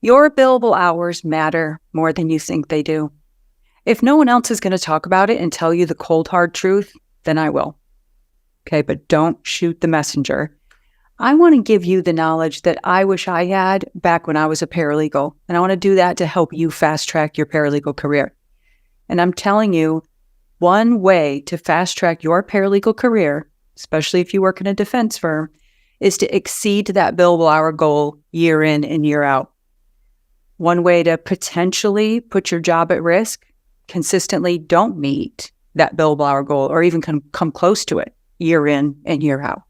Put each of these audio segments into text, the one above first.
Your billable hours matter more than you think they do. If no one else is going to talk about it and tell you the cold, hard truth, then I will. Okay, but don't shoot the messenger. I want to give you the knowledge that I wish I had back when I was a paralegal, and I want to do that to help you fast track your paralegal career. And I'm telling you, one way to fast track your paralegal career, especially if you work in a defense firm, is to exceed that billable hour goal year in and year out. One way to potentially put your job at risk, consistently don't meet that billable hour goal or even come close to it year in and year out.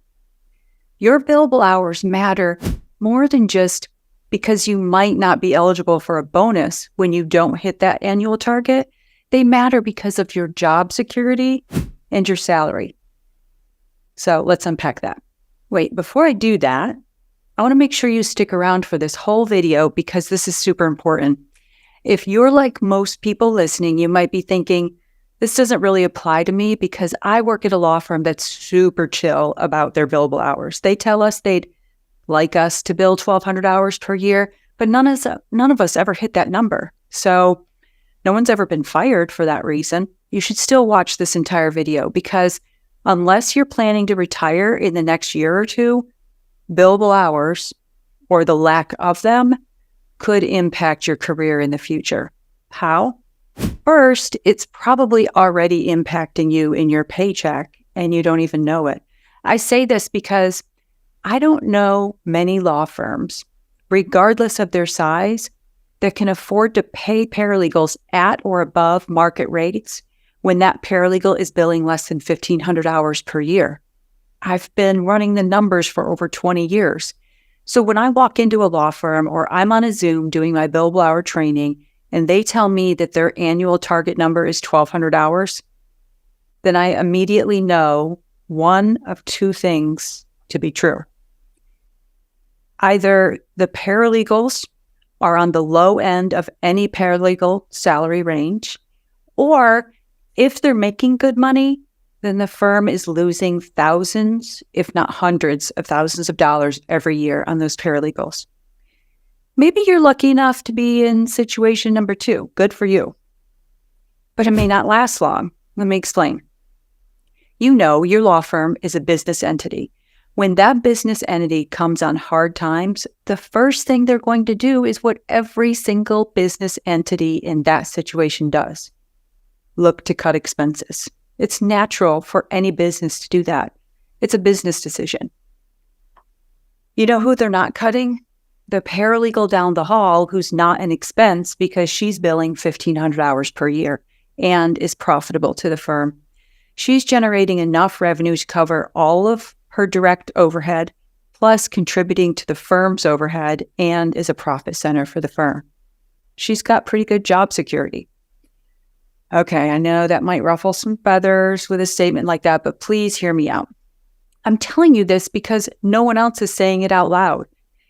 Your billable hours matter more than just because you might not be eligible for a bonus when you don't hit that annual target. They matter because of your job security and your salary. So let's unpack that. Wait, before I do that, I want to make sure you stick around for this whole video because this is super important. If you're like most people listening, you might be thinking, this doesn't really apply to me because I work at a law firm that's super chill about their billable hours. They tell us they'd like us to bill 1,200 hours per year, but none of us ever hit that number. So no one's ever been fired for that reason. You should still watch this entire video because unless you're planning to retire in the next year or two, billable hours, or the lack of them, could impact your career in the future. How? First, it's probably already impacting you in your paycheck and you don't even know it. I say this because I don't know many law firms, regardless of their size, that can afford to pay paralegals at or above market rates when that paralegal is billing less than 1,500 hours per year. I've been running the numbers for over 20 years. So when I walk into a law firm or I'm on a Zoom doing my billable hour training and they tell me that their annual target number is 1,200 hours, then I immediately know one of two things to be true. Either the paralegals are on the low end of any paralegal salary range, or if they're making good money, then the firm is losing thousands, if not hundreds of thousands of dollars every year on those paralegals. Maybe you're lucky enough to be in situation number 2. Good for you. But it may not last long. Let me explain. You know your law firm is a business entity. When that business entity comes on hard times, the first thing they're going to do is what every single business entity in that situation does. Look to cut expenses. It's natural for any business to do that. It's a business decision. You know who they're not cutting? The paralegal down the hall who's not an expense because she's billing 1,500 hours per year and is profitable to the firm. She's generating enough revenue to cover all of her direct overhead, plus contributing to the firm's overhead and is a profit center for the firm. She's got pretty good job security. Okay, I know that might ruffle some feathers with a statement like that, but please hear me out. I'm telling you this because no one else is saying it out loud.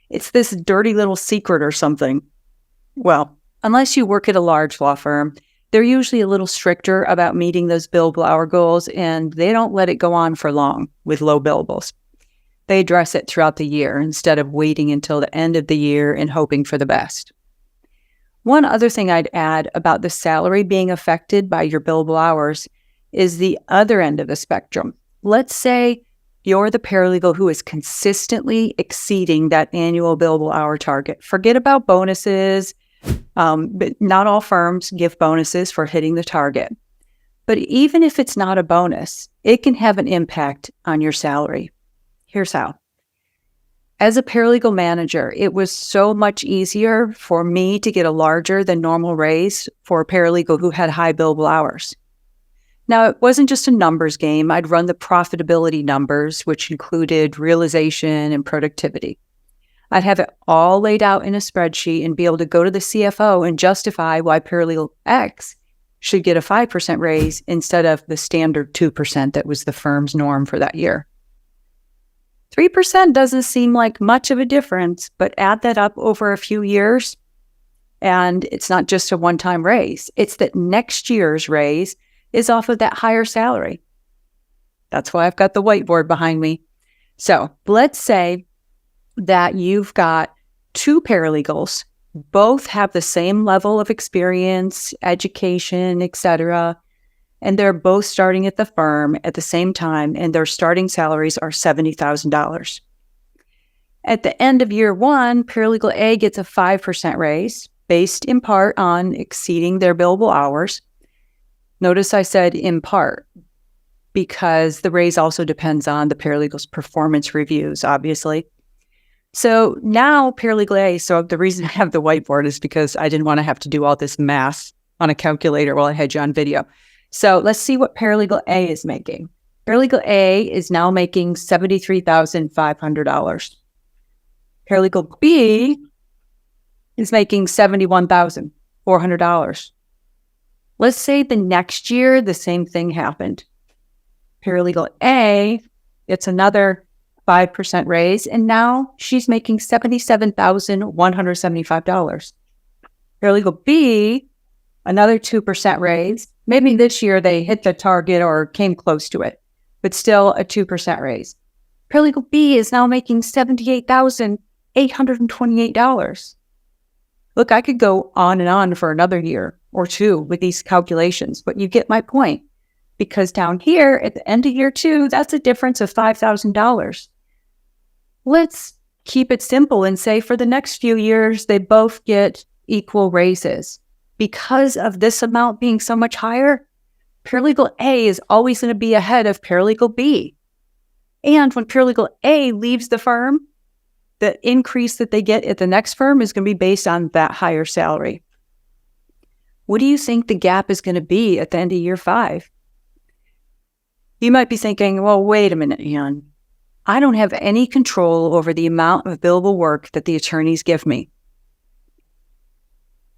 It's this dirty little secret or something. Well, unless you work at a large law firm, they're usually a little stricter about meeting those billable hour goals, and they don't let it go on for long with low billables. They address it throughout the year instead of waiting until the end of the year and hoping for the best. One other thing I'd add about the salary being affected by your billable hours is the other end of the spectrum. Let's say you're the paralegal who is consistently exceeding that annual billable hour target. Forget about bonuses. But not all firms give bonuses for hitting the target. But even if it's not a bonus, it can have an impact on your salary. Here's how. As a paralegal manager, it was so much easier for me to get a larger than normal raise for a paralegal who had high billable hours. Now, it wasn't just a numbers game. I'd run the profitability numbers, which included realization and productivity. I'd have it all laid out in a spreadsheet and be able to go to the CFO and justify why paralegal X should get a 5% raise instead of the standard 2% that was the firm's norm for that year. 3% doesn't seem like much of a difference, but add that up over a few years, and it's not just a one-time raise. It's that next year's raise is off of that higher salary. That's why I've got the whiteboard behind me. So let's say that you've got 2 paralegals Both have the same level of experience, education, etc., and they're both starting at the firm at the same time, and their starting salaries are $70,000. At the end of year one, paralegal A gets a 5% raise, based in part on exceeding their billable hours. Notice I said in part, because the raise also depends on the paralegal's performance reviews, obviously. So now paralegal A, so the reason I have the whiteboard is because I didn't want to have to do all this math on a calculator while I had you on video. So let's see what paralegal A is making. Paralegal A is now making $73,500. Paralegal B is making $71,400. Let's say the next year, the same thing happened. Paralegal A gets another 5% raise, and now she's making $77,175. Paralegal B, another 2% raise. Maybe this year they hit the target or came close to it, but still a 2% raise. Paralegal B is now making $78,828. Look, I could go on and on for another year or two with these calculations, but you get my point. Because down here at the end of year two, that's a difference of $5,000. Let's keep it simple and say for the next few years, they both get equal raises. Because of this amount being so much higher, paralegal A is always going to be ahead of paralegal B. And when paralegal A leaves the firm, the increase that they get at the next firm is going to be based on that higher salary. What do you think the gap is going to be at the end of year 5? You might be thinking, well, wait a minute, Ian. I don't have any control over the amount of billable work that the attorneys give me.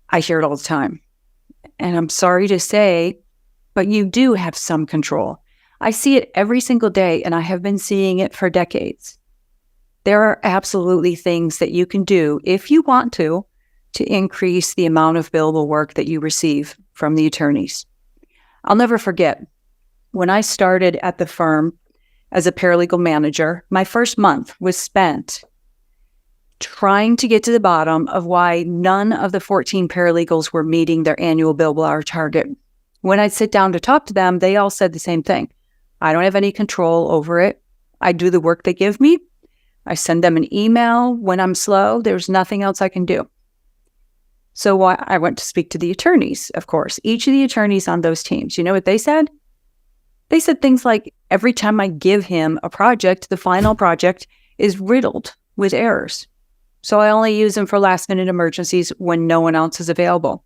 I hear it all the time. And I'm sorry to say, but you do have some control. I see it every single day, and I have been seeing it for decades. There are absolutely things that you can do if you want to increase the amount of billable work that you receive from the attorneys. I'll never forget, when I started at the firm as a paralegal manager, my first month was spent trying to get to the bottom of why none of the 14 paralegals were meeting their annual billable hour target. When I'd sit down to talk to them, they all said the same thing. I don't have any control over it. I do the work they give me. I send them an email when I'm slow. There's nothing else I can do. So I went to speak to the attorneys, of course, each of the attorneys on those teams. You know what they said? They said things like, every time I give him a project, the final project is riddled with errors. So I only use them for last-minute emergencies when no one else is available.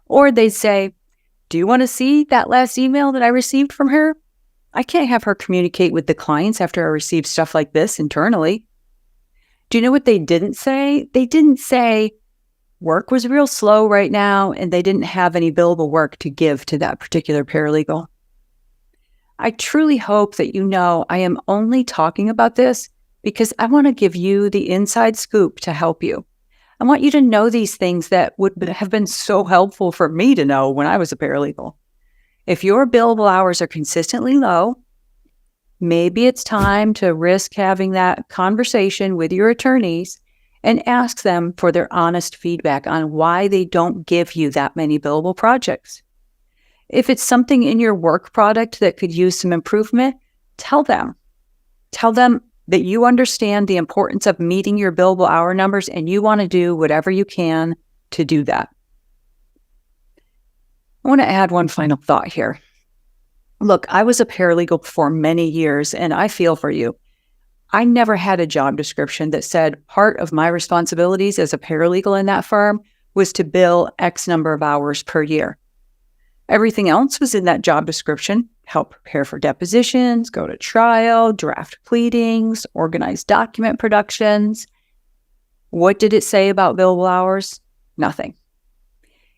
Or they'd say, do you want to see that last email that I received from her? I can't have her communicate with the clients after I receive stuff like this internally. Do you know what they didn't say? They didn't say work was real slow right now and they didn't have any billable work to give to that particular paralegal. I truly hope that you know I am only talking about this because I want to give you the inside scoop to help you. I want you to know these things that would have been so helpful for me to know when I was a paralegal. If your billable hours are consistently low, maybe it's time to risk having that conversation with your attorneys and ask them for their honest feedback on why they don't give you that many billable projects. If it's something in your work product that could use some improvement, tell them. Tell them that you understand the importance of meeting your billable hour numbers and you want to do whatever you can to do that. I want to add one final thought here. Look, I was a paralegal for many years and I feel for you. I never had a job description that said part of my responsibilities as a paralegal in that firm was to bill X number of hours per year. Everything else was in that job description: help prepare for depositions, go to trial, draft pleadings, organize document productions. What did it say about billable hours? Nothing.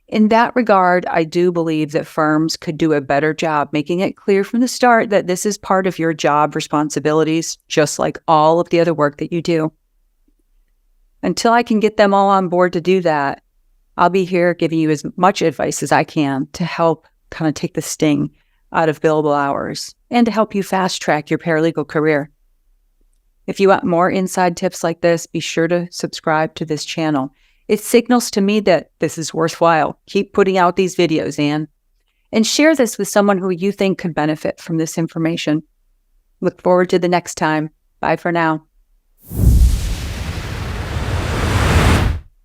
In that regard, I do believe that firms could do a better job making it clear from the start that this is part of your job responsibilities, just like all of the other work that you do. Until I can get them all on board to do that, I'll be here giving you as much advice as I can to help kind of take the sting out of billable hours and to help you fast track your paralegal career. If you want more inside tips like this, be sure to subscribe to this channel. It signals to me that this is worthwhile. Keep putting out these videos, Anne. And share this with someone who you think could benefit from this information. Look forward to the next time. Bye for now.